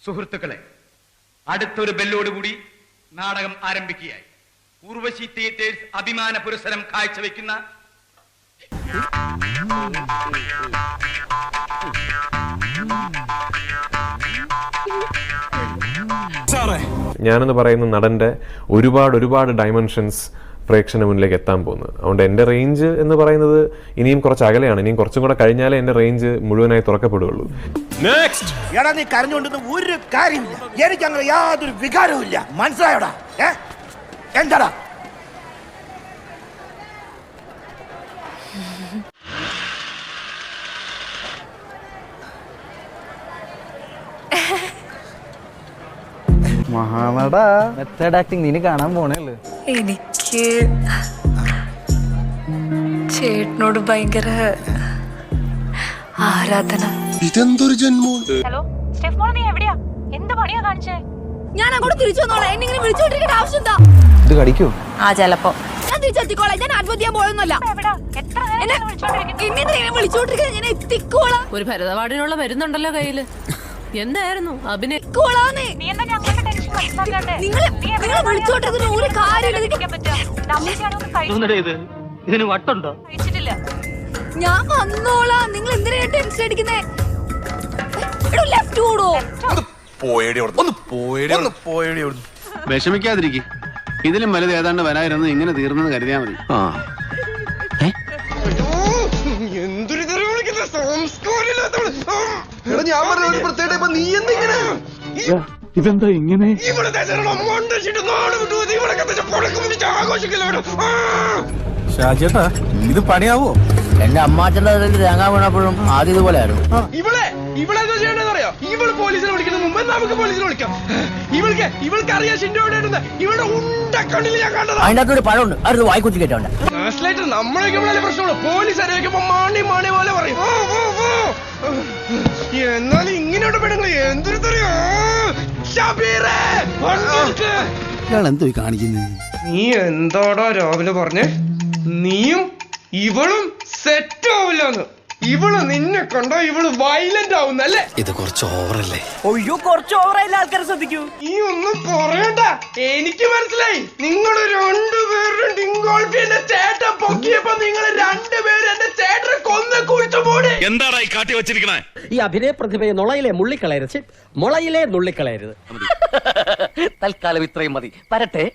സുഹൃത്തുക്കളെ, അടുത്തൊരു ബെല്ലോടുകൂടി നാടകം ആരംഭിക്കുകയായി. ഉർവശി തിയേറ്റേഴ്സ് അഭിമാന പുരസ്സരം കാഴ്ചവെക്കുന്ന ഞാനെന്ന് പറയുന്ന നടന്റെ ഒരുപാട് ഡയമെൻഷൻസ് പ്രേക്ഷകന് മുന്നിലേക്ക് എത്താൻ പോകുന്നത്. അതുകൊണ്ട് എൻ്റെ റേഞ്ച് എന്ന് പറയുന്നത് ഇനിയും കുറച്ച് അകലെയാണ്. ഇനിയും കുറച്ചും കൂടെ കഴിഞ്ഞാലേ എൻ്റെ റേഞ്ച് മുഴുവനായി തുറക്കപ്പെടുകയുള്ളൂ. എടാ, നീ കരഞ്ഞുകൊണ്ടൊന്നും ഒരു കാര്യമില്ല. എനിക്ക് അങ്ങനെ യാതൊരു വികാരവും ഇല്ല. മനസ്സിലായോടാ? എന്താടാ? മഹാനടാ, മെത്തേഡ് ആക്ടിങ് നീ കാണാൻ പോണേള്ളു. എനിക്ക് ചേട്ടനോട് ഭയങ്കര ആരാധന. ഇതെന്തൊരു ജന്മോ? ഹലോ സ്റ്റെഫ്മോൾ, നീ എവിടെയാ? എന്ത് പണിയാ കാണിച്ചേ? ഞാൻ അങ്ങോട്ട് തിരിച്ചു വന്നോളാം. എന്നെ വിളിച്ചോണ്ടിരിക്കേണ്ട ആവശ്യം എന്താ? ഇത് കടിക്കൂ? ചിലപ്പോ ഞാൻ തിരിച്ചെത്തിക്കോളാം. ഞാൻ ആത്മഹത്യ ചെയ്യാൻ പോയൊന്നുമല്ല. ഒരു ഭരതവാടിനുള്ള മരുന്നുണ്ടല്ലോ കയ്യില്. എന്തായിരുന്നു അഭിനയം? ഇതിന് വട്ടുണ്ടോ? ഞാൻ വന്നോളാം. നിങ്ങൾ എന്തിനാ ടെൻഷൻ അടിക്കുന്നേ? ലെഫ്റ്റ് കൂടോ? വിഷമിക്കാതിരിക്കും. ഇതിലും വലുത് ഏതാണ്ട് വരായിരുന്നു. ഇങ്ങനെ തീർന്നെന്ന് കരുതിയാ മതി. ഇതെന്താ ഇങ്ങനെ? ഷാജേട്ടാ, ഇത് പണിയാവോ? എന്റെ അമ്മാച്ചന്റെ തേങ്ങ വീണപ്പോഴും ആദ്യം ഇതുപോലെ ആയിരുന്നു. ഇവളെ ചെയ്യണമെന്നറിയോ? ഇവള് പോലീസിനെ വിളിക്കുന്ന മുമ്പ് നമുക്ക് പോലീസിനെ വിളിക്കാം. ഇവൾക്ക് അറിയാം ഷിൻഡോടെ ഇവളുടെ ഉണ്ടക്കണ്ണിൽ ഞാൻ കണ്ടത്. അതിന്റെ അകത്തൊരു പഴമുണ്ട്, അത് വായിക്കുറ്റി കേട്ടോണ്ട്. നമ്മളൊക്കെ പ്രശ്നമുള്ളൂ. പോലീസ് അറിയിക്കുമ്പോ മാണി പോലെ പറയും. എന്നാലും ഇങ്ങനെയുള്ള പെണ്ണുങ്ങൾ എന്തൊരു എന്തോ കാണിക്കുന്നത്? നീ എന്തോടാ രാവിലെ പറഞ്ഞേ? നീയും ഇവളും സെറ്റ് ആവില്ലെന്ന്. ഇവള് നിന്നെ കണ്ടോ ഇവള് വയലന്റ് ആവുന്നല്ലേ? ഇത് കുറച്ച് ഓവറല്ലേ? ഒയ്യോ, കുറച്ച് ഓവറായില്ല. ആൾക്കാരെ ശ്രദ്ധിക്കൂ. നീ ഒന്നും പറയണ്ട, എനിക്ക് മനസ്സിലായി. നിങ്ങൾ രണ്ടുപേരും ഡിങ്കോൾഫി എന്റെ ചേട്ടൻ പൊക്കിയപ്പോ നിങ്ങൾ രണ്ടുപേരും എന്റെ ചേട്ടനെ കൊന്ന് കുഴിച്ചു പോടി. എന്താടാ ഈ കാട്ടി വെച്ചിരിക്കണേ? ഈ അഭിനയ പ്രതിഭയെ നുളയിലെ മുള്ളിക്കളയരുത്, മുളയിലെ നുള്ളിക്കളയരുത്. തൽക്കാലം ഇത്രയും മതി. വരട്ടെ.